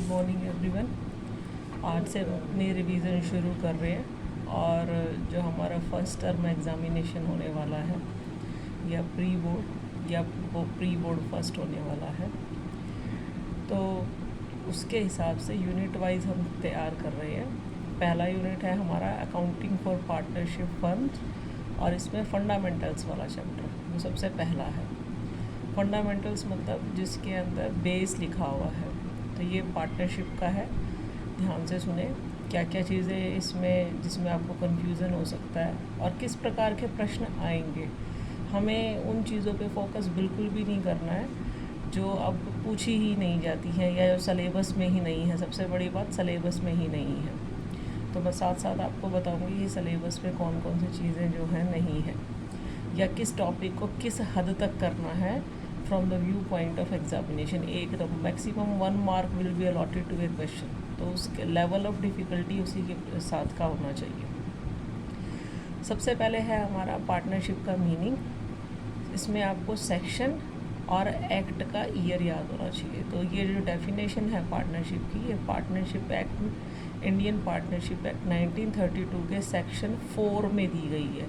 Morning everyone. आज से हम अपनी रिवीजन शुरू कर रहे हैं और जो हमारा फर्स्ट टर्म एग्ज़ामिनेशन होने वाला है या प्री बोर्ड या वो प्री बोर्ड फर्स्ट होने वाला है, तो उसके हिसाब से यूनिट वाइज हम तैयार कर रहे हैं। पहला यूनिट है हमारा अकाउंटिंग फॉर पार्टनरशिप फर्म्स और इसमें फंडामेंटल्स वाला चैप्टर वो सबसे पहला है। फंडामेंटल्स मतलब जिसके अंदर बेस लिखा हुआ है, तो ये पार्टनरशिप का है। ध्यान से सुने क्या क्या चीज़ें इसमें जिसमें आपको कन्फ्यूज़न हो सकता है और किस प्रकार के प्रश्न आएंगे। हमें उन चीज़ों पे फोकस बिल्कुल भी नहीं करना है जो अब पूछी ही नहीं जाती हैं या जो सलेबस में ही नहीं है। सबसे बड़ी बात सलेबस में ही नहीं है, तो मैं साथ साथ आपको बताऊंगी कि सलेबस में कौन कौन सी चीज़ें जो हैं नहीं है या किस टॉपिक को किस हद तक करना है from the view point of examination. एक maximum 1 mark will be allotted to a question, तो उसके लेवल ऑफ डिफ़िकल्टी उसी के साथ का होना चाहिए। सबसे पहले है हमारा पार्टनरशिप का मीनिंग। इसमें आपको सेक्शन और एक्ट का ईयर याद होना चाहिए। तो ये जो डेफिनेशन है पार्टनरशिप की, ये partnership act, Indian partnership act 1932 के सेक्शन 4 में दी गई है।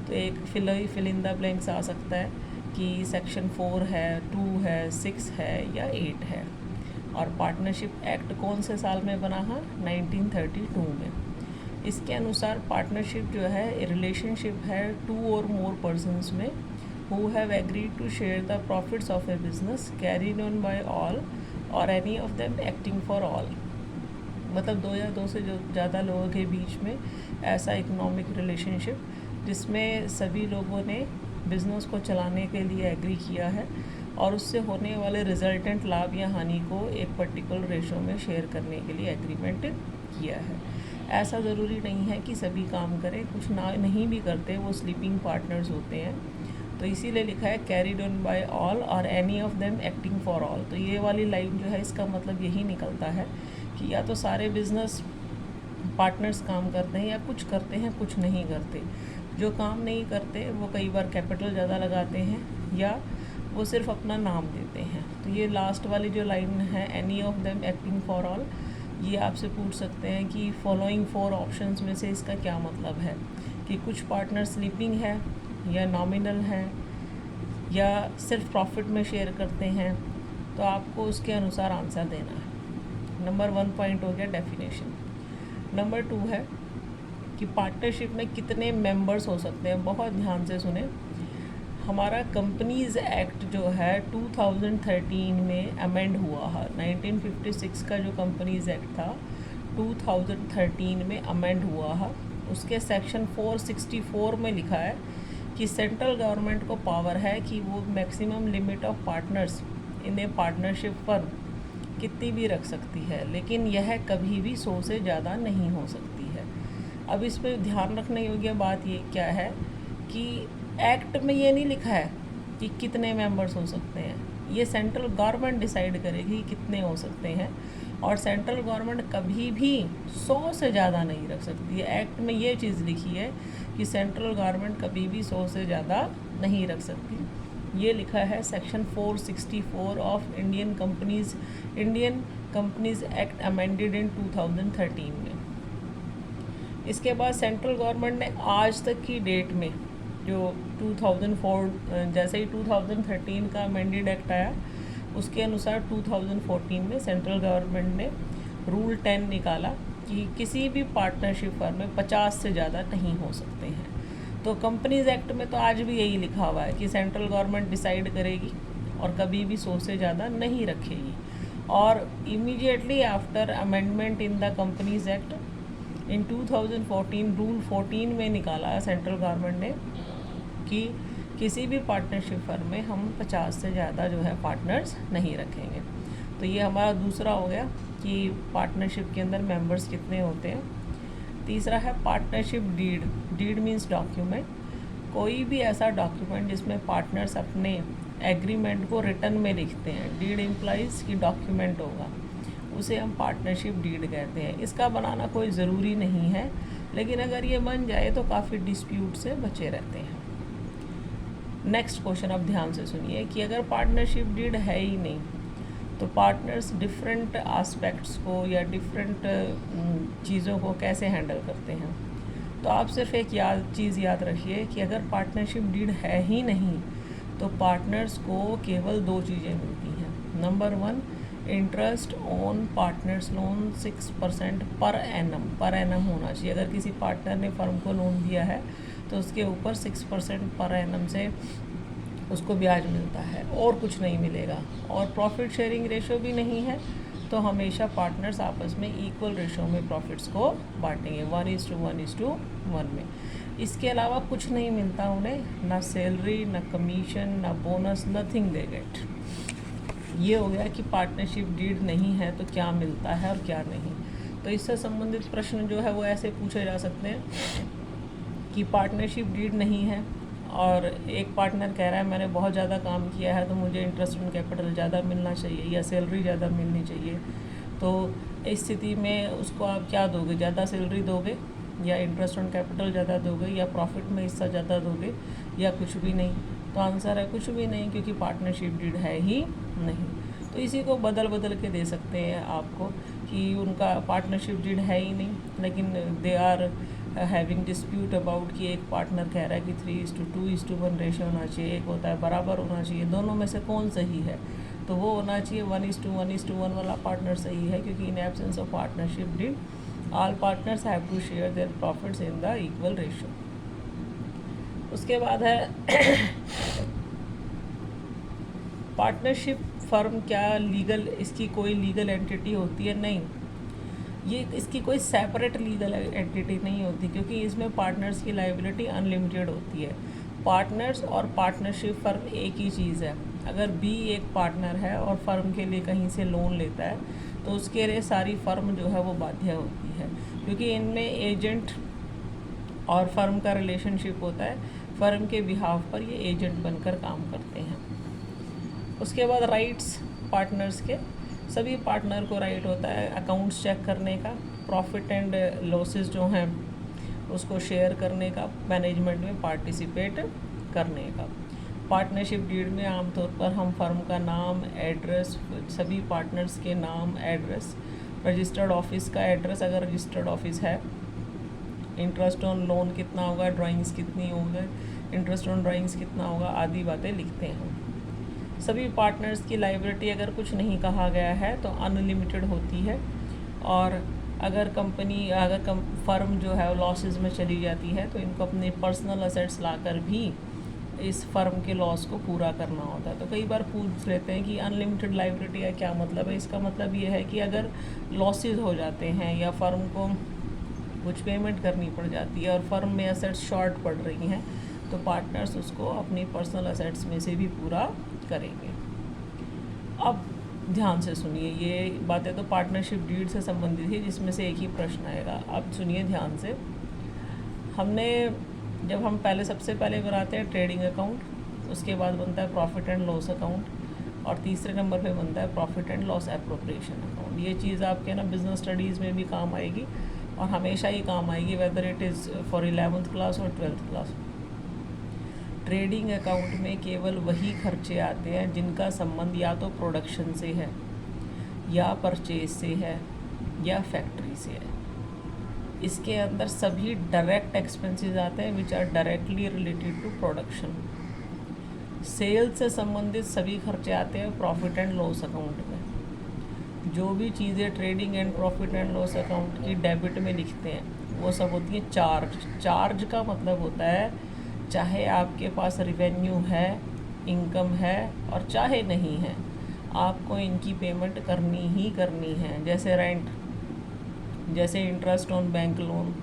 तो एक फिल इन द ब्लैंक्स आ सकता है कि सेक्शन 4 है, 2 है, 6 है या 8 है। और पार्टनरशिप एक्ट कौन से साल में बना है? 1932 में। इसके अनुसार पार्टनरशिप जो है रिलेशनशिप है 2 और मोर पर्सन्स में who have agreed to share the profits of a business carried on by all or any of them acting for all। मतलब 2 या 2 से जो ज़्यादा लोगों के बीच में ऐसा इकोनॉमिक रिलेशनशिप जिसमें सभी लोगों ने बिज़नेस को चलाने के लिए एग्री किया है और उससे होने वाले रिजल्टेंट लाभ या हानि को एक पर्टिकुलर रेशो में शेयर करने के लिए एग्रीमेंट किया है। ऐसा ज़रूरी नहीं है कि सभी काम करें, कुछ ना नहीं भी करते, वो स्लीपिंग पार्टनर्स होते हैं। तो इसीलिए लिखा है कैरीड ऑन बाय ऑल और any of them acting for all. तो ये वाली लाइन जो है इसका मतलब यही निकलता है कि या तो सारे बिजनेस पार्टनर्स काम करते हैं या कुछ करते हैं कुछ नहीं करते। जो काम नहीं करते वो कई बार कैपिटल ज़्यादा लगाते हैं या वो सिर्फ अपना नाम देते हैं। तो ये लास्ट वाली जो लाइन है any of them acting for all, ये आपसे पूछ सकते हैं कि फॉलोइंग 4 ऑप्शंस में से इसका क्या मतलब है, कि कुछ पार्टनर स्लीपिंग है या नॉमिनल है या सिर्फ प्रॉफिट में शेयर करते हैं। तो आपको उसके अनुसार आंसर देना है। नंबर 1 पॉइंट हो गया डेफिनेशन। नंबर 2 है कि पार्टनरशिप में कितने मेंबर्स हो सकते हैं। बहुत ध्यान से सुने, हमारा कंपनीज़ एक्ट जो है 2013 में अमेंड हुआ है। 1956 का जो कंपनीज़ एक्ट था 2013 में अमेंड हुआ है। उसके सेक्शन 464 में लिखा है कि सेंट्रल गवर्नमेंट को पावर है कि वो maximum limit of partners in A partnership firm कितनी भी रख सकती है, लेकिन यह कभी भी 100 से ज़्यादा नहीं हो सकती है। अब इस पर ध्यान रखने योग्य बात ये क्या है कि एक्ट में ये नहीं लिखा है कि कितने मेंबर्स हो सकते हैं, ये सेंट्रल गवर्नमेंट डिसाइड करेगी कितने हो सकते हैं। और सेंट्रल गवर्नमेंट कभी भी 100 से ज़्यादा नहीं रख सकती है। एक्ट में ये चीज़ लिखी है कि सेंट्रल गवर्नमेंट कभी भी 100 से ज़्यादा नहीं रख सकती। ये लिखा है section 464 of Indian companies act amended in 2013 में। इसके बाद सेंट्रल गवर्नमेंट ने आज तक की डेट में जो 2004 जैसे ही 2013 का अमेंडेड एक्ट आया उसके अनुसार 2014 में सेंट्रल गवर्नमेंट ने रूल 10 निकाला कि किसी भी पार्टनरशिप फर्म में 50 से ज़्यादा नहीं हो सकते हैं। तो कंपनीज़ एक्ट में तो आज भी यही लिखा हुआ है कि सेंट्रल गवर्नमेंट डिसाइड करेगी और कभी भी 100 से ज़्यादा नहीं रखेगी। और immediately after amendment in the companies act in 2014 rule 14 में निकाला सेंट्रल गवर्नमेंट ने कि किसी भी पार्टनरशिप फर्म में हम 50 से ज़्यादा जो है पार्टनर्स नहीं रखेंगे। तो ये हमारा दूसरा हो गया कि पार्टनरशिप के अंदर मेंबर्स कितने होते हैं। तीसरा है partnership deed. Deed means document, कोई भी ऐसा डॉक्यूमेंट जिसमें पार्टनर्स अपने एग्रीमेंट को रिटर्न में लिखते हैं। डीड इम्प्लाइज कि डॉक्यूमेंट होगा, उसे हम पार्टनरशिप डीड कहते हैं। इसका बनाना कोई ज़रूरी नहीं है, लेकिन अगर ये बन जाए तो काफ़ी डिस्प्यूट से बचे रहते हैं। नेक्स्ट क्वेश्चन अब ध्यान से सुनिए कि अगर पार्टनरशिप डीड है ही नहीं तो पार्टनर्स डिफरेंट एस्पेक्ट्स को या डिफरेंट चीज़ों को कैसे हैंडल करते हैं। तो आप सिर्फ एक चीज़ याद रखिए कि अगर पार्टनरशिप डीड है ही नहीं तो पार्टनर्स को केवल 2 चीज़ें मिलती हैं। Number 1, interest on partners loan 6% per annum होना चाहिए। अगर किसी पार्टनर ने फर्म को लोन दिया है तो उसके ऊपर 6% पर एनम से उसको ब्याज मिलता है और कुछ नहीं मिलेगा। और प्रॉफिट शेयरिंग रेशो भी नहीं है, तो हमेशा पार्टनर्स आपस में इक्वल रेशो में प्रॉफिट्स को बांटेंगे, 1:1 में। इसके अलावा कुछ नहीं मिलता उन्हें, ना सैलरी, ना कमीशन, ना बोनस, नथिंग दे गेट। ये हो गया कि पार्टनरशिप डीड नहीं है तो क्या मिलता है और क्या नहीं। तो इससे संबंधित प्रश्न जो है वो ऐसे पूछे जा सकते हैं कि पार्टनरशिप डीड नहीं है और एक पार्टनर कह रहा है मैंने बहुत ज़्यादा काम किया है तो मुझे इंटरेस्ट ऑन कैपिटल ज़्यादा मिलना चाहिए या सैलरी ज़्यादा मिलनी चाहिए। तो इस स्थिति में उसको आप क्या दोगे, ज़्यादा सैलरी दोगे या इंटरेस्ट ऑन कैपिटल ज़्यादा दोगे या प्रॉफिट में हिस्सा ज़्यादा दोगे या कुछ भी नहीं। तो आंसर है कुछ भी नहीं, क्योंकि पार्टनरशिप डीड है ही नहीं। तो इसी को बदल के दे सकते हैं आपको कि उनका पार्टनरशिप डीड है ही नहीं, लेकिन they are having dispute about कि एक पार्टनर कह रहा है कि 3:2:1 रेशो होना चाहिए, एक होता है बराबर होना चाहिए, दोनों में से कौन सही है। तो वो होना चाहिए 1:1 वाला पार्टनर सही है, क्योंकि in absence of partnership deed all partners have to share their profits in the equal ratio. उसके बाद है पार्टनरशिप फर्म क्या लीगल, इसकी कोई लीगल एंटिटी होती है? नहीं, ये इसकी कोई सेपरेट लीगल एंटिटी नहीं होती, क्योंकि इसमें पार्टनर्स की लायबिलिटी अनलिमिटेड होती है। पार्टनर्स और पार्टनरशिप फर्म एक ही चीज़ है। अगर बी एक पार्टनर है और फर्म के लिए कहीं से लोन लेता है तो उसके लिए सारी फर्म जो है वो बाध्य होती है, क्योंकि इनमें एजेंट और फर्म का रिलेशनशिप होता है। फर्म के बिहाफ पर ये एजेंट बनकर काम करते हैं। उसके बाद राइट्स पार्टनर्स के, सभी पार्टनर को राइट होता है अकाउंट्स चेक करने का, प्रॉफिट एंड लॉसेस जो हैं उसको शेयर करने का, मैनेजमेंट में पार्टिसिपेट करने का। पार्टनरशिप डीड में आमतौर पर हम फर्म का नाम, एड्रेस, सभी पार्टनर्स के नाम, एड्रेस, रजिस्टर्ड ऑफिस का एड्रेस अगर रजिस्टर्ड ऑफिस है, इंटरेस्ट ऑन लोन कितना होगा, ड्राइंग्स कितनी होंगे, इंटरेस्ट ऑन ड्राइंग्स कितना होगा, आदि बातें लिखते हैं। सभी पार्टनर्स की लायबिलिटी अगर कुछ नहीं कहा गया है तो अनलिमिटेड होती है, और अगर फर्म जो है लॉसेस में चली जाती है तो इनको अपने पर्सनल असेट्स लाकर भी इस फर्म के लॉस को पूरा करना होता है। तो कई बार पूछ लेते हैं कि अनलिमिटेड लायबिलिटी का क्या मतलब है। इसका मतलब ये है कि अगर लॉसेस हो जाते हैं या फर्म को कुछ पेमेंट करनी पड़ जाती है और फर्म में असेट्स शॉर्ट पड़ रही हैं तो पार्टनर्स उसको अपनी पर्सनल असेट्स में से भी पूरा करेंगे। अब ध्यान से सुनिए, ये बातें तो पार्टनरशिप डीड से संबंधित है जिसमें से एक ही प्रश्न आएगा। अब सुनिए ध्यान से। जब हम सबसे पहले बनाते हैं ट्रेडिंग अकाउंट, उसके बाद बनता है प्रॉफिट एंड लॉस अकाउंट और तीसरे नंबर पे बनता है profit and loss appropriation account. ये चीज़ आपके बिज़नेस स्टडीज़ में भी काम आएगी और हमेशा ही काम आएगी, whether it is for 11th class और 12th क्लास। ट्रेडिंग अकाउंट में केवल वही खर्चे आते हैं जिनका संबंध या तो प्रोडक्शन से है या परचेज से है या फैक्ट्री से है। इसके अंदर सभी डायरेक्ट एक्सपेंसेस आते हैं which are directly related to production. Sales से संबंधित सभी खर्चे आते हैं प्रॉफिट एंड लॉस अकाउंट में। जो भी चीज़ें trading and profit and loss account की डेबिट में लिखते हैं वो सब होती है चार्ज का मतलब होता है चाहे आपके पास रिवेन्यू है, इनकम है और चाहे नहीं है, आपको इनकी पेमेंट करनी ही करनी है। जैसे रेंट, जैसे इंटरेस्ट ऑन बैंक लोन,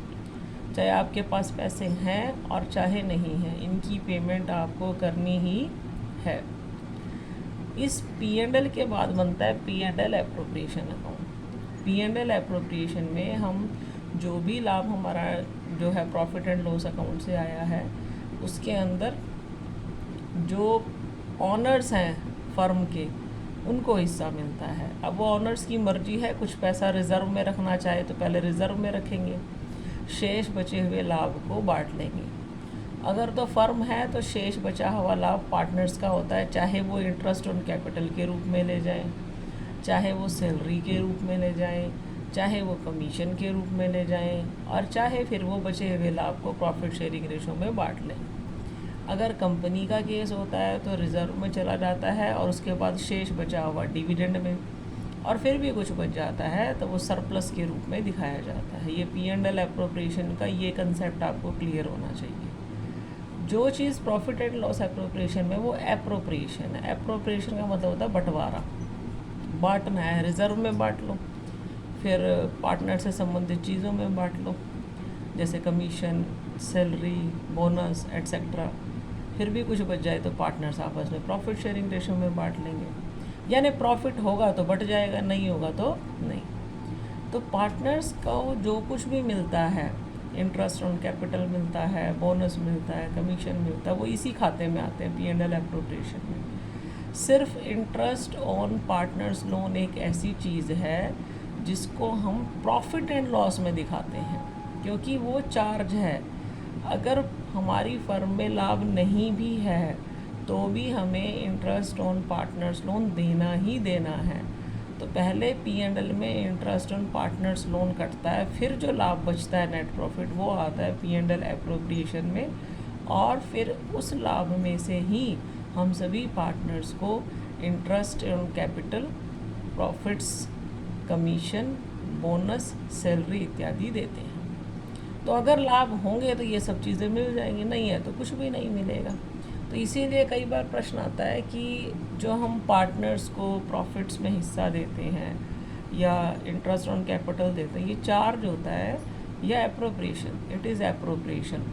चाहे आपके पास पैसे हैं और चाहे नहीं हैं, इनकी पेमेंट आपको करनी ही है। इस P&L के बाद बनता है P&L appropriation account. P&L appropriation में हम जो भी लाभ हमारा जो है प्रॉफिट एंड लॉस अकाउंट से आया है उसके अंदर जो ऑनर्स हैं फर्म के उनको हिस्सा मिलता है। अब वो ऑनर्स की मर्जी है, कुछ पैसा रिज़र्व में रखना चाहे तो पहले रिज़र्व में रखेंगे, शेष बचे हुए लाभ को बांट लेंगे। अगर तो फर्म है तो शेष बचा हुआ लाभ पार्टनर्स का होता है, चाहे वो इंटरेस्ट ऑन कैपिटल के रूप में ले जाएं, चाहे वो सैलरी के रूप में ले जाएं, चाहे वो कमीशन के रूप में ले जाएं, और चाहे फिर वो बचे हुए लाभ को प्रॉफिट शेयरिंग रेशो में बांट लें। अगर कंपनी का केस होता है तो रिज़र्व में चला जाता है और उसके बाद शेष बचा हुआ डिविडेंड में, और फिर भी कुछ बच जाता है तो वो सरप्लस के रूप में दिखाया जाता है। ये P&L एप्रोप्रिएशन का ये कंसेप्ट आपको क्लियर होना चाहिए। जो चीज़ प्रॉफिट एंड लॉस एप्रोप्रिएशन में वो एप्रोप्रिएशन है। एप्रोप्रिएशन का मतलब होता है बंटवारा, बांटना है। रिज़र्व में बांट लो, फिर पार्टनर से संबंधित चीज़ों में बांट लो, जैसे कमीशन, सैलरी, बोनस एट्सेट्रा। फिर भी कुछ बच जाए तो पार्टनर्स आपस में प्रॉफिट शेयरिंग रेशो में बांट लेंगे, यानी प्रॉफिट होगा तो बट जाएगा, नहीं होगा तो नहीं। तो पार्टनर्स को जो कुछ भी मिलता है, इंटरेस्ट ऑन कैपिटल मिलता है, बोनस मिलता है, कमीशन मिलता है, वो इसी खाते में आते हैं P&L एप्रोप्रिएशन में। सिर्फ इंटरेस्ट ऑन पार्टनर्स लोन एक ऐसी चीज़ है जिसको हम प्रॉफिट एंड लॉस में दिखाते हैं, क्योंकि वो चार्ज है। अगर हमारी फर्म में लाभ नहीं भी है तो भी हमें इंटरेस्ट ऑन पार्टनर्स लोन देना ही देना है। तो पहले P&L में इंटरेस्ट ऑन पार्टनर्स लोन कटता है, फिर जो लाभ बचता है नेट प्रॉफिट वो आता है P&L एप्रोप्रिएशन में, और फिर उस लाभ में से ही हम सभी पार्टनर्स को interest on capital, profits, commission, bonus, salary इत्यादि देते हैं। तो अगर लाभ होंगे तो ये सब चीज़ें मिल जाएंगी, नहीं है तो कुछ भी नहीं मिलेगा। तो इसीलिए कई बार प्रश्न आता है कि जो हम पार्टनर्स को प्रॉफिट्स में हिस्सा देते हैं या इंटरेस्ट ऑन कैपिटल देते हैं, ये चार्ज होता है या एप्रोप्रिएशन? इट इज़ एप्रोप्रिएशन,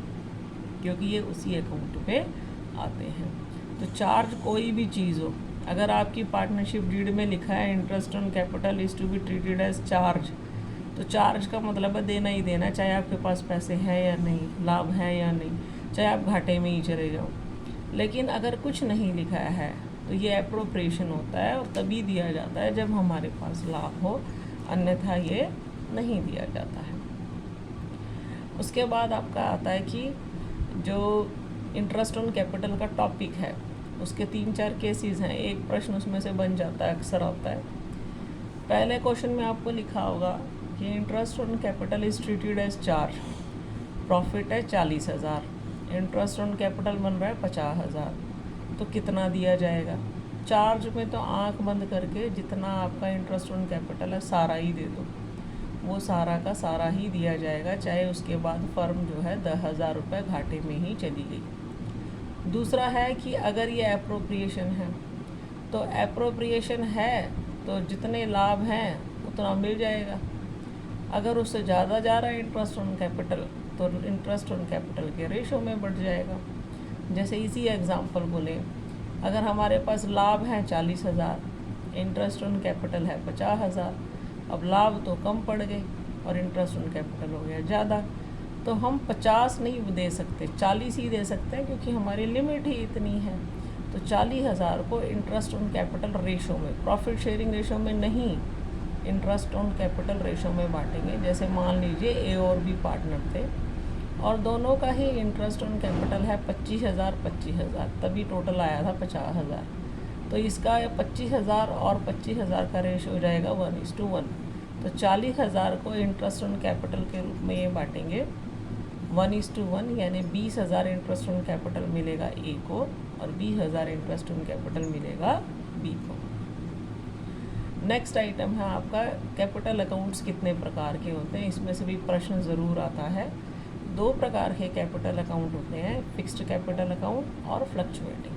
क्योंकि ये उसी अकाउंट पे आते हैं। तो चार्ज कोई भी चीज़ हो, अगर आपकी पार्टनरशिप डीड में लिखा है interest on capital is to be treated as charge, तो चार्ज का मतलब है देना ही देना, चाहे आपके पास पैसे हैं या नहीं, लाभ है या नहीं, चाहे आप घाटे में ही चले जाओ। लेकिन अगर कुछ नहीं लिखा है तो ये एप्रोप्रिएशन होता है, और तभी दिया जाता है जब हमारे पास लाभ हो, अन्यथा ये नहीं दिया जाता है। उसके बाद आपका आता है कि जो इंटरेस्ट ऑन कैपिटल का टॉपिक है उसके 3-4 केसेस हैं। एक प्रश्न उसमें से बन जाता है, अक्सर आता है। पहले क्वेश्चन में आपको लिखा होगा कि interest on capital is treated as charge, profit है 40,000, इंटरेस्ट ऑन कैपिटल बन रहा है 50,000, तो कितना दिया जाएगा? चार्ज में तो आंख बंद करके जितना आपका इंटरेस्ट ऑन कैपिटल है सारा ही दे दो, वो सारा का सारा ही दिया जाएगा, चाहे उसके बाद फर्म जो है 10,000 रुपये घाटे में ही चली गई। दूसरा है कि अगर ये एप्रोप्रिएशन है तो एप्रोप्रिएशन है तो जितने लाभ हैं उतना मिल जाएगा। अगर उससे ज़्यादा जा रहा है इंटरेस्ट ऑन कैपिटल तो इंटरेस्ट ऑन कैपिटल के रेशो में बढ़ जाएगा। जैसे इसी एग्जांपल बोले, अगर हमारे पास लाभ है 40,000, इंटरेस्ट ऑन कैपिटल है 50,000, अब लाभ तो कम पड़ गए और इंटरेस्ट ऑन कैपिटल हो गया ज़्यादा, तो हम 50 नहीं दे सकते, 40 ही दे सकते हैं, क्योंकि हमारी लिमिट ही इतनी है। तो 40,000 को इंटरेस्ट ऑन कैपिटल रेशो में, प्रॉफिट शेयरिंग रेशो में नहीं, इंटरेस्ट ऑन कैपिटल रेशो में बांटेंगे। जैसे मान लीजिए ए और बी पार्टनर थे और दोनों का ही इंटरेस्ट ऑन कैपिटल है 25,000, तभी टोटल आया था 50,000। तो इसका 25,000 और 25,000 का रेशो हो जाएगा 1:1। तो 40,000 को इंटरेस्ट ऑन कैपिटल के रूप में ये बांटेंगे 1:1, यानी 20,000 इंटरेस्ट ऑन कैपिटल मिलेगा ए को और 20,000 इंटरेस्ट ऑन कैपिटल मिलेगा बी को। नेक्स्ट आइटम है आपका कैपिटल अकाउंट्स कितने प्रकार के होते हैं, इसमें से भी प्रश्न ज़रूर आता है। 2 प्रकार के कैपिटल अकाउंट होते हैं, फिक्स्ड कैपिटल अकाउंट और फ्लक्चुएटिंग।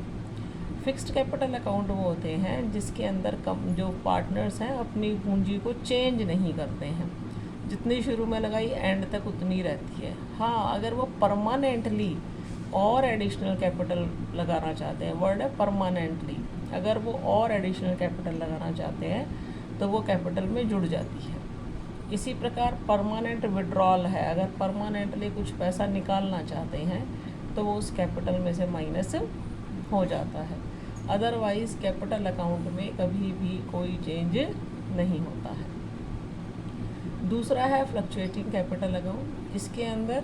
फिक्स्ड कैपिटल अकाउंट वो होते हैं जिसके अंदर जो पार्टनर्स हैं अपनी पूंजी को चेंज नहीं करते हैं, जितनी शुरू में लगाई एंड तक उतनी रहती है। हाँ, अगर वो परमानेंटली और एडिशनल कैपिटल लगाना चाहते हैं, वर्ड है परमानेंटली, अगर वो और एडिशनल कैपिटल लगाना चाहते हैं तो वो कैपिटल में जुड़ जाती है। इसी प्रकार परमानेंट विड्रॉल है, अगर परमानेंटली कुछ पैसा निकालना चाहते हैं तो वो उस कैपिटल में से माइनस हो जाता है। अदरवाइज़ कैपिटल अकाउंट में कभी भी कोई चेंज नहीं होता है। दूसरा है फ्लक्चुएटिंग कैपिटल अकाउंट। इसके अंदर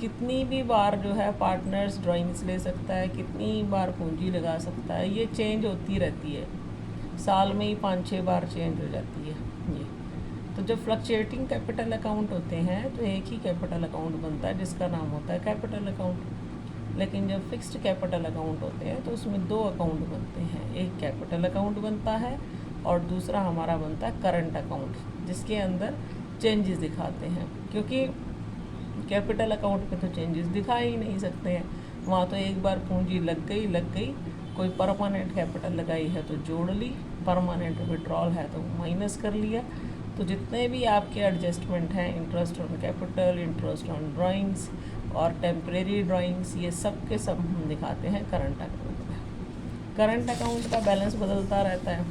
कितनी भी बार जो है पार्टनर्स ड्राइंग्स ले सकता है, कितनी बार पूंजी लगा सकता है, ये चेंज होती रहती है। साल में ही 5-6 बार चेंज हो जाती है ये। तो जब फ्लक्चुएटिंग कैपिटल अकाउंट होते हैं तो एक ही कैपिटल अकाउंट बनता है जिसका नाम होता है कैपिटल अकाउंट। लेकिन जब फिक्स्ड कैपिटल अकाउंट होते हैं तो उसमें 2 अकाउंट बनते हैं, एक कैपिटल अकाउंट बनता है और दूसरा हमारा बनता है करंट अकाउंट, जिसके अंदर चेंजेस दिखाते हैं। क्योंकि कैपिटल अकाउंट पे तो चेंजेस दिखा ही नहीं सकते हैं, वहाँ तो एक बार पूंजी लग गई, कोई परमानेंट कैपिटल लगाई है तो जोड़ ली, परमानेंट विड्रॉल है तो माइनस कर लिया। तो जितने भी आपके एडजस्टमेंट हैं, interest on capital, interest on drawings और टेम्परेरी ड्राइंग्स, ये सब के सब हम दिखाते हैं करंट अकाउंट में। करंट अकाउंट का बैलेंस बदलता रहता है,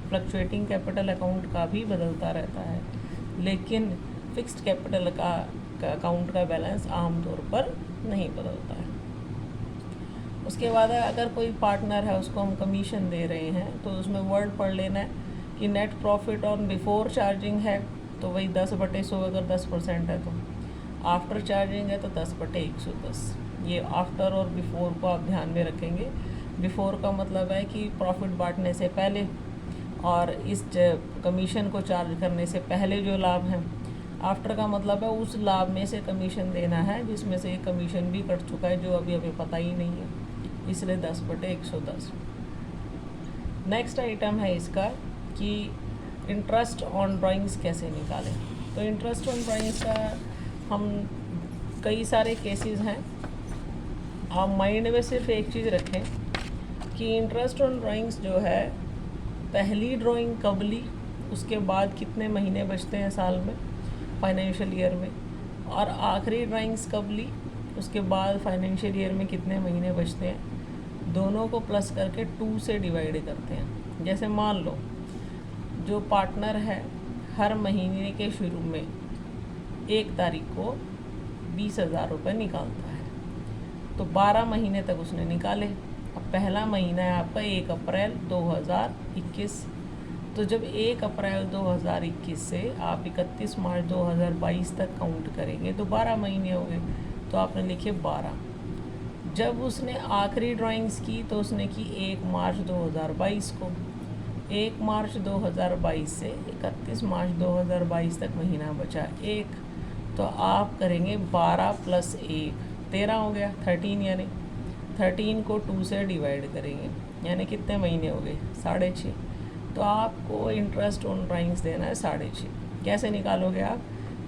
फ्लक्चुएटिंग कैपिटल अकाउंट का भी बदलता रहता है, लेकिन फिक्स्ड कैपिटल का अकाउंट का बैलेंस आमतौर पर नहीं बदलता है। उसके बाद अगर कोई पार्टनर है उसको हम कमीशन दे रहे हैं तो उसमें वर्ड पढ़ लेना है कि net profit on before charging है तो वही 10/100, अगर 10% है तो आफ्टर चार्जिंग है तो 10/110। ये आफ्टर और बिफोर को आप ध्यान में रखेंगे। बिफोर का मतलब है कि प्रॉफिट बांटने से पहले और इस कमीशन को चार्ज करने से पहले जो लाभ है। आफ्टर का मतलब है उस लाभ में से कमीशन देना है जिसमें से एक कमीशन भी कट चुका है जो अभी हमें पता ही नहीं है, इसलिए 10/110। नेक्स्ट आइटम है इसका कि इंटरेस्ट ऑन ड्राइंग्स कैसे निकालें। तो इंटरेस्ट ऑन ड्राइंग्स का हम कई सारे केसेस हैं, आप माइंड में सिर्फ एक चीज़ रखें कि इंटरेस्ट ऑन ड्राइंग्स जो है, पहली ड्राइंग कब ली, उसके बाद कितने महीने बचते हैं साल में, फाइनेंशियल ईयर में, और आखिरी ड्राइंग्स कब ली, उसके बाद फाइनेंशियल ईयर में कितने महीने बचते हैं, दोनों को प्लस करके 2 से डिवाइड करते हैं। जैसे मान लो जो पार्टनर है हर महीने के शुरू में 1 तारीख को 20,000 रुपये निकालता है, तो 12 महीने तक उसने निकाले। अब पहला महीना है आपका 1 अप्रैल 2021, तो जब 1 अप्रैल 2021 से आप 31 मार्च 2022 तक काउंट करेंगे तो 12 महीने हो गए, तो आपने लिखे 12। जब उसने आखिरी ड्राइंग्स की तो उसने की 1 मार्च 2022 को, 1 मार्च 2022 से 31 मार्च 2022 तक महीना बचा 1, तो आप करेंगे 12 + 1 13 हो गया, 13, यानी 13 को 2 से डिवाइड करेंगे, यानी कितने महीने हो गए, 6.5। तो आपको इंटरेस्ट ऑन ड्राइंग्स देना है 6.5। कैसे निकालोगे आप,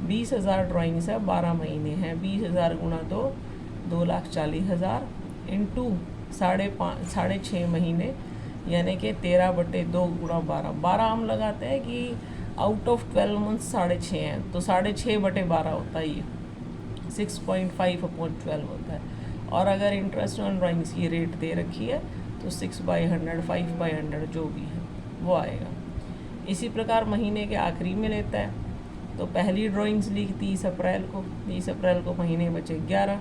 20,000 ड्राइंग्स है, 12 महीने हैं, 20,000 गुणा 2, 2,40,000 इंटू 6.5 महीने, यानी कि 13/2 गुणा 12। 12 हम लगाते हैं कि आउट ऑफ 12 मंथ्स 6.5 हैं, तो 6.5/12 होता है, ये 6.5/12 होता है। और अगर इंटरेस्ट ऑन ड्राइंग्स की रेट दे रखी है तो 6/100, 5/100 जो भी है वो आएगा। इसी प्रकार महीने के आखिरी में लेता है, तो पहली ड्राइंग्स ली 30 अप्रैल को, 30 अप्रैल को महीने बचे 11,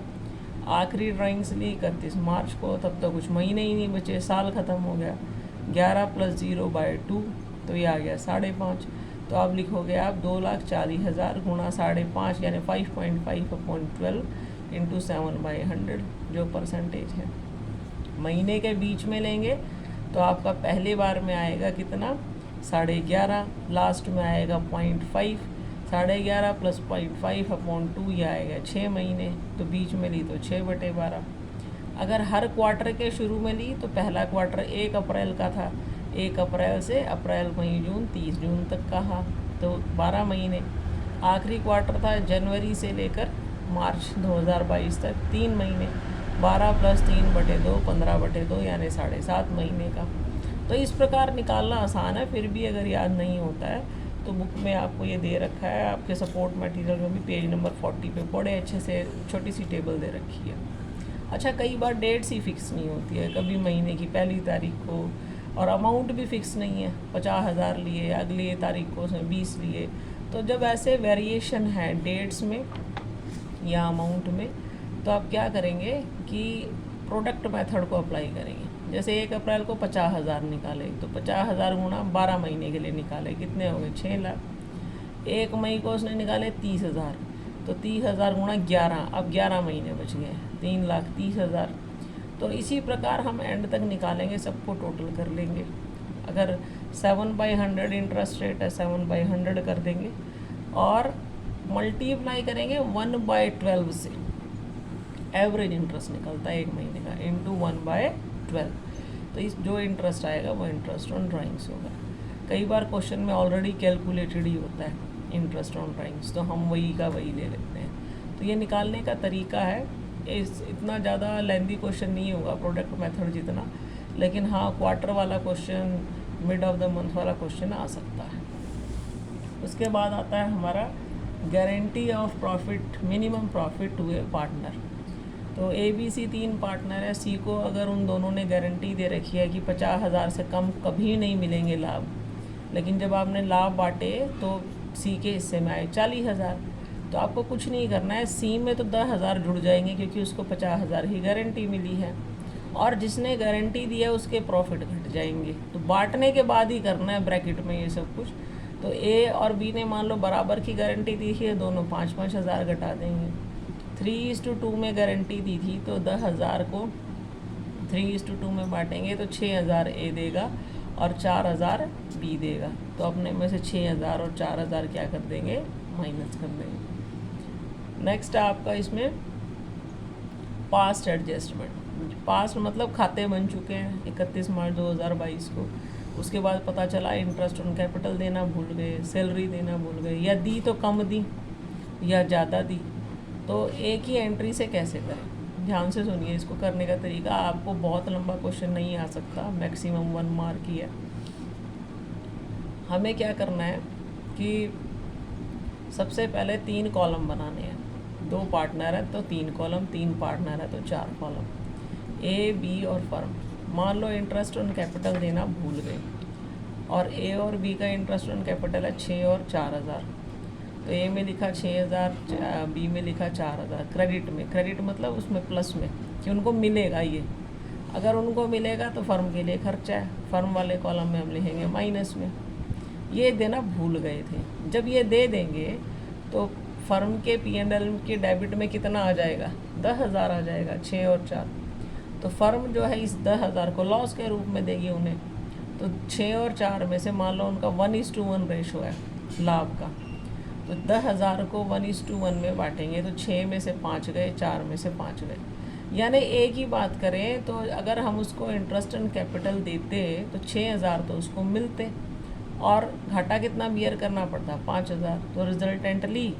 आखिरी ड्राइंग्स ली 31 मार्च को, तब तक कुछ महीने ही नहीं बचे, साल ख़त्म हो गया। 11 + 0/2 तो ये आ गया 5.5। तो आप लिखोगे आप 2,40,000 गुणा 5.5, यानी 5.5/12 इंटू 7/100 जो परसेंटेज है। महीने के बीच में लेंगे तो आपका पहले बार में आएगा कितना, 11.5, लास्ट में आएगा 0.5, 11.5 + 0.5/2 ये आएगा 6 महीने, तो बीच में ली तो 6/12। अगर हर क्वार्टर के शुरू में ली तो पहला क्वार्टर 1 अप्रैल का था, 1 अप्रैल से अप्रैल, मई, जून, 30 जून तक का, तो 12 महीने। आखिरी क्वार्टर था जनवरी से लेकर मार्च 2022 तक, 3 महीने, 12 + 3/2 15/2 यानी 7.5 महीने का। तो इस प्रकार निकालना आसान है, फिर भी अगर याद नहीं होता है तो बुक में आपको ये दे रखा है, आपके सपोर्ट मटेरियल में भी पेज नंबर 40 पे बड़े अच्छे से छोटी सी टेबल दे रखी है। अच्छा, कई बार डेट्स ही फिक्स नहीं होती है, कभी महीने की पहली तारीख को, और अमाउंट भी फिक्स नहीं है, 50,000 लिए, अगली तारीख को उसने 20 लिए। तो जब ऐसे वेरिएशन है डेट्स में या अमाउंट में, तो आप क्या करेंगे कि प्रोडक्ट मेथड को अप्लाई करेंगे। जैसे 1 अप्रैल को 50,000 निकाले तो 50,000 गुणा 12 महीने के लिए निकाले, कितने हो गए, 6 लाख। 1 मई को उसने निकाले 30,000, तो 30,000 गुणा 11, अब 11 महीने बच गए, 3,30,000। तो इसी प्रकार हम एंड तक निकालेंगे, सबको टोटल कर लेंगे। अगर 7/100 इंटरेस्ट रेट है, 7/100 कर देंगे और मल्टीप्लाई करेंगे 1/12 से। एवरेज इंटरेस्ट निकलता है 1 महीने का, इंटू 1/12। तो इस जो इंटरेस्ट आएगा वो इंटरेस्ट ऑन ड्राइंग्स होगा। कई बार क्वेश्चन में ऑलरेडी कैलकुलेटेड ही होता है इंटरेस्ट ऑन ड्राइंग्स, तो हम वही का वही ले लेते हैं। तो ये निकालने का तरीका है। इतना ज़्यादा लेंदी क्वेश्चन नहीं होगा प्रोडक्ट मेथड जितना, लेकिन हाँ क्वार्टर वाला question, mid of the month वाला क्वेश्चन आ सकता है। उसके बाद आता है हमारा guarantee of profit, minimum profit to a partner. तो ABC 3 पार्टनर है, C को अगर उन दोनों ने गारंटी दे रखी है कि 50,000 से कम कभी नहीं मिलेंगे लाभ, लेकिन जब आपने लाभ बांटे तो C के हिस्से में आए 40,000, तो आपको कुछ नहीं करना है। C में तो 10,000 जुड़ जाएंगे क्योंकि उसको 50,000 ही गारंटी मिली है, और जिसने गारंटी दी है उसके प्रॉफिट घट जाएंगे। तो बांटने के बाद ही करना है ब्रैकेट में ये सब कुछ। तो A और B ने मान लो बराबर की गारंटी दी है, दोनों 5-5 हज़ार घटा देंगे। 3:2 में गारंटी दी थी तो 10,000 को 3:2 में बांटेंगे तो 6,000 A देगा और 4,000 B देगा। तो अपने में से 6,000 और 4,000 क्या कर देंगे, माइनस कर देंगे। नेक्स्ट आपका इसमें पास्ट एडजस्टमेंट। पास्ट मतलब खाते बन चुके हैं 31 मार्च 2022 को, उसके बाद पता चला इंटरेस्ट ऑन कैपिटल देना भूल गए, सैलरी देना भूल गए, या दी तो कम दी या ज़्यादा दी। तो एक ही एंट्री से कैसे करें, ध्यान से सुनिए इसको करने का तरीका। आपको बहुत लंबा क्वेश्चन नहीं आ सकता, मैक्सिमम 1 मार्क ही है। हमें क्या करना है कि सबसे पहले 3 कॉलम बनाने हैं। 2 पार्टनर है तो 3 कॉलम, 3 पार्टनर है तो 4 कॉलम, A, B और फर्म। मान लो इंटरेस्ट ऑन कैपिटल देना भूल गए और A और B का इंटरेस्ट ऑन कैपिटल है 6 और 4,000। तो A में लिखा 6,000, B में लिखा 4,000। क्रेडिट में, क्रेडिट मतलब उसमें प्लस में कि उनको मिलेगा ये। अगर उनको मिलेगा तो फर्म के लिए खर्चा है, फर्म वाले कॉलम में हम लिखेंगे माइनस में। ये देना भूल गए थे, जब ये दे देंगे तो फर्म के P&L के डेबिट में कितना आ जाएगा, 10,000 आ जाएगा, 6 और 4। तो फर्म जो है इस 10,000 को लॉस के रूप में देगी उन्हें। तो 6 और 4 में से मान लो उनका 1:1 रेशो है लाभ का, तो 10,000 को 1:1 में बांटेंगे तो 6 में से 5 गए, 4 में से 5 गए। यानी एक ही बात करें तो अगर हम उसको इंटरेस्ट ऑन कैपिटल देते तो 6,000 तो उसको मिलते और घाटा कितना बियर करना पड़ता, 5,000। तो रिजल्टेंटली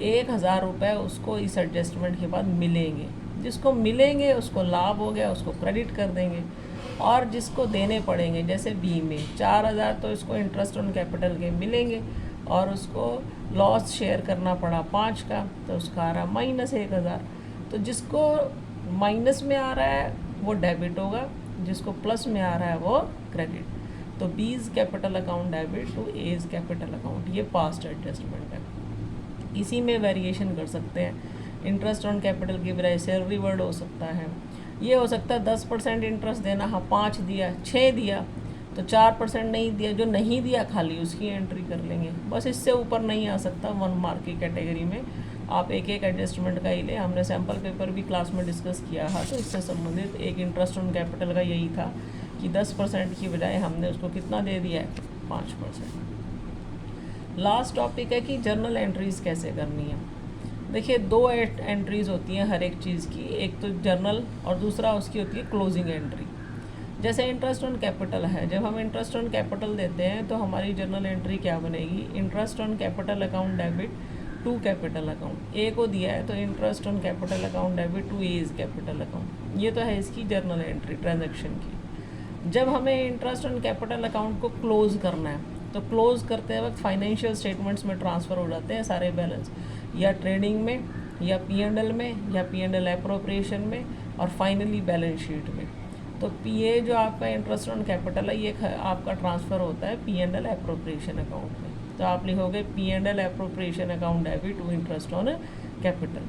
1,000 रुपये उसको इस एडजस्टमेंट के बाद मिलेंगे। जिसको मिलेंगे उसको लाभ हो गया, उसको क्रेडिट कर देंगे। और जिसको देने पड़ेंगे जैसे B में 4,000 तो इसको इंटरेस्ट ऑन कैपिटल के मिलेंगे और उसको लॉस शेयर करना पड़ा 5 का, तो उसका आ रहा -1,000। तो जिसको माइनस में आ रहा है वो डेबिट होगा, जिसको प्लस में आ रहा है वो क्रेडिट। तो B's capital account debit to A's capital account, ये पास्ट एडजस्टमेंट है। इसी में वेरिएशन कर सकते हैं। इंटरेस्ट ऑन कैपिटल की बजाय सैलरी वर्ड हो सकता है। ये हो सकता है 10% इंटरेस्ट देना, हाँ 5 दिया, 6 दिया तो 4% नहीं दिया, जो नहीं दिया खाली उसकी एंट्री कर लेंगे। बस इससे ऊपर नहीं आ सकता 1 मार्क की कैटेगरी में। आप एक एक एडजस्टमेंट का ही ले, हमने सैम्पल पेपर भी क्लास में डिस्कस किया था, तो इससे संबंधित एक इंटरेस्ट ऑन कैपिटल का यही था कि 10% की बजाय हमने उसको कितना दे दिया है, 5%। लास्ट टॉपिक है कि जर्नल एंट्रीज़ कैसे करनी है। देखिए 2 एंट्रीज़ होती हैं हर एक चीज़ की, एक तो जर्नल और दूसरा उसकी होती है क्लोजिंग एंट्री। जैसे इंटरेस्ट ऑन कैपिटल है, जब हम इंटरेस्ट ऑन कैपिटल देते हैं तो हमारी जर्नल एंट्री क्या बनेगी, interest on capital account debit to capital account. A को दिया है तो interest on capital account debit to A's capital account. ये तो है इसकी जर्नल एंट्री ट्रांजैक्शन की। जब हमें इंटरेस्ट ऑन कैपिटल अकाउंट को क्लोज करना है तो क्लोज करते वक्त फाइनेंशियल स्टेटमेंट्स में ट्रांसफ़र हो जाते हैं सारे बैलेंस, या ट्रेडिंग में या P&L में या P&L एप्रोप्रिएशन में और फाइनली बैलेंस शीट में। तो PA जो आपका इंटरेस्ट ऑन कैपिटल है ये आपका ट्रांसफ़र होता है P&L एप्रोप्रिएशन अकाउंट में। तो आप लिखोगे P&L appropriation account debit to interest on capital.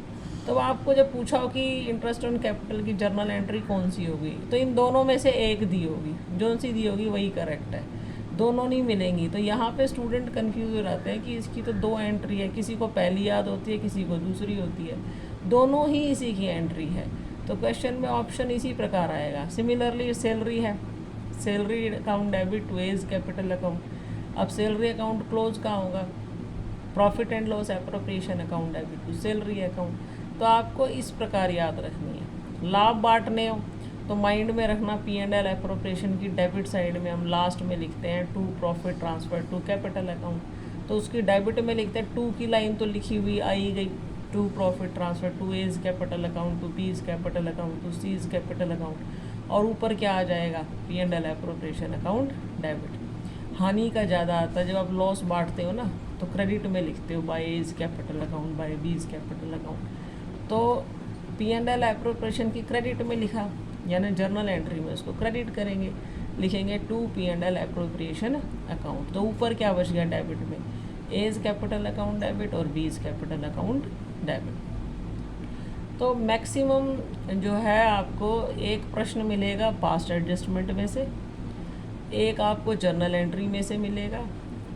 तो आपको जब पूछा हो कि इंटरेस्ट ऑन कैपिटल की जर्नल एंट्री कौन सी होगी, तो इन दोनों में से एक दी होगी, जो सी दी होगी वही करेक्ट है, दोनों नहीं मिलेंगी। तो यहाँ पे स्टूडेंट कंफ्यूज हो जाते हैं कि इसकी तो 2 एंट्री है, किसी को पहली याद होती है, किसी को दूसरी होती है, दोनों ही इसी की एंट्री है। तो क्वेश्चन में ऑप्शन इसी प्रकार आएगा। सिमिलरली सैलरी है, salary account debit to A's capital account. अब सैलरी अकाउंट क्लोज कहाँ होगा? Profit and loss appropriation account debit to salary account. तो आपको इस प्रकार याद रखनी है। लाभ बांटने हो तो माइंड में रखना पी एंड एल एप्रोप्रिएशन की डेबिट साइड में हम लास्ट में लिखते हैं to profit transfer to capital account, तो उसकी डेबिट में लिखते हैं टू की लाइन तो लिखी हुई आई गई, to profit transfer to A's capital account to B's capital account to C's capital account, और ऊपर क्या आ जाएगा? P and L appropriation account debit. हानि का ज़्यादा आता है, जब आप लॉस बांटते हो ना तो क्रेडिट में लिखते हो by A's capital account by B's capital account. तो पी एंड एल एप्रोप्रिएशन की क्रेडिट में लिखा, यानी जर्नल एंट्री में उसको क्रेडिट करेंगे, लिखेंगे to P and L appropriation account. तो ऊपर क्या बच गया डेबिट में? एज कैपिटल अकाउंट डेबिट और बीज कैपिटल अकाउंट डेबिट। तो मैक्सिमम जो है आपको एक प्रश्न मिलेगा पास्ट एडजस्टमेंट में से, एक आपको जर्नल एंट्री में से मिलेगा,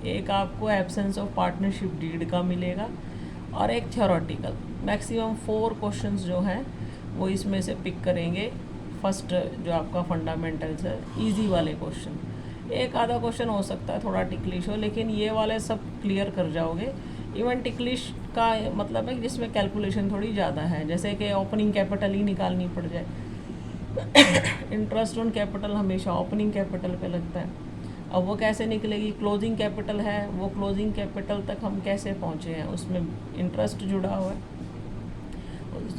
एक आपको एब्सेंस ऑफ पार्टनरशिप डीड का मिलेगा, और एक थ्योरेटिकल। मैक्सिमम 4 क्वेश्चंस जो हैं वो इसमें से पिक करेंगे। फर्स्ट जो आपका फंडामेंटल्स है, इजी वाले क्वेश्चन, एक आधा क्वेश्चन हो सकता है थोड़ा टिकलिश हो, लेकिन ये वाले सब क्लियर कर जाओगे। इवन टिकलिश का मतलब है कि जिसमें कैलकुलेशन थोड़ी ज़्यादा है, जैसे कि ओपनिंग कैपिटल ही निकालनी पड़ जाए। इंटरेस्ट ऑन कैपिटल हमेशा ओपनिंग कैपिटल पे लगता है। अब वो कैसे निकलेगी? क्लोजिंग कैपिटल है, वो क्लोजिंग कैपिटल तक हम कैसे पहुँचे हैं, उसमें इंटरेस्ट जुड़ा हुआ है।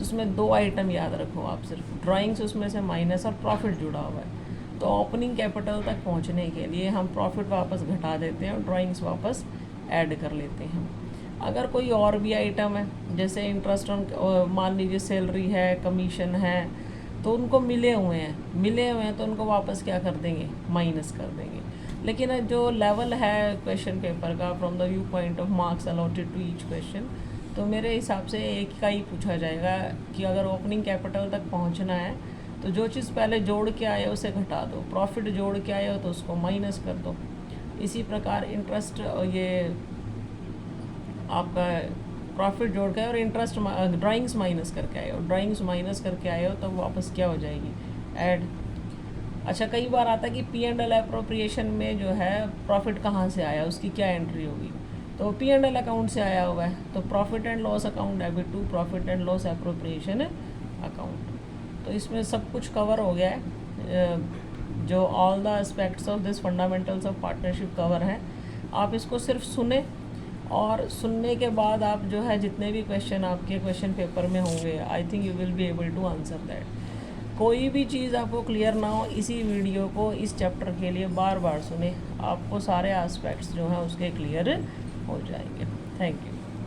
उसमें 2 आइटम याद रखो आप, सिर्फ ड्राइंग्स उसमें से माइनस और प्रॉफिट जुड़ा हुआ है। तो ओपनिंग कैपिटल तक पहुंचने के लिए हम प्रॉफिट वापस घटा देते हैं और ड्राइंग्स वापस ऐड कर लेते हैं। अगर कोई और भी आइटम है, जैसे इंटरेस्ट ऑन, मान लीजिए सैलरी है, कमीशन है, तो उनको मिले हुए हैं तो उनको वापस क्या कर देंगे? माइनस कर देंगे। लेकिन जो लेवल है क्वेश्चन पेपर का from the view point of marks allotted to each question, तो मेरे हिसाब से एक का ही पूछा जाएगा कि अगर ओपनिंग कैपिटल तक पहुंचना है तो जो चीज़ पहले जोड़ के आए उसे घटा दो, प्रॉफिट जोड़ के आए हो तो उसको माइनस कर दो। इसी प्रकार इंटरेस्ट, ये आपका प्रॉफिट जोड़ के और इंटरेस्ट ड्राइंग्स माइनस करके आए हो, ड्राइंग्स माइनस करके आए हो तो वापस क्या हो जाएगी? ऐड। अच्छा, कई बार आता है कि पी एंड एल एप्रोप्रिएशन में जो है प्रॉफिट कहाँ से आया, उसकी क्या एंट्री होगी? तो पी एंड एल अकाउंट से आया हुआ है, तो profit and loss account debit to profit and loss appropriation account. तो इसमें सब कुछ कवर हो गया है, जो all the aspects of this fundamentals of partnership cover हैं। आप इसको सिर्फ सुने, और सुनने के बाद आप जो है जितने भी क्वेश्चन आपके क्वेश्चन पेपर में होंगे, I think you will be able to answer that. कोई भी चीज़ आपको क्लियर ना हो, इसी वीडियो को इस चैप्टर के लिए बार बार सुने, आपको सारे एस्पेक्ट्स जो हैं उसके क्लियर हो जाएंगे। Thank you.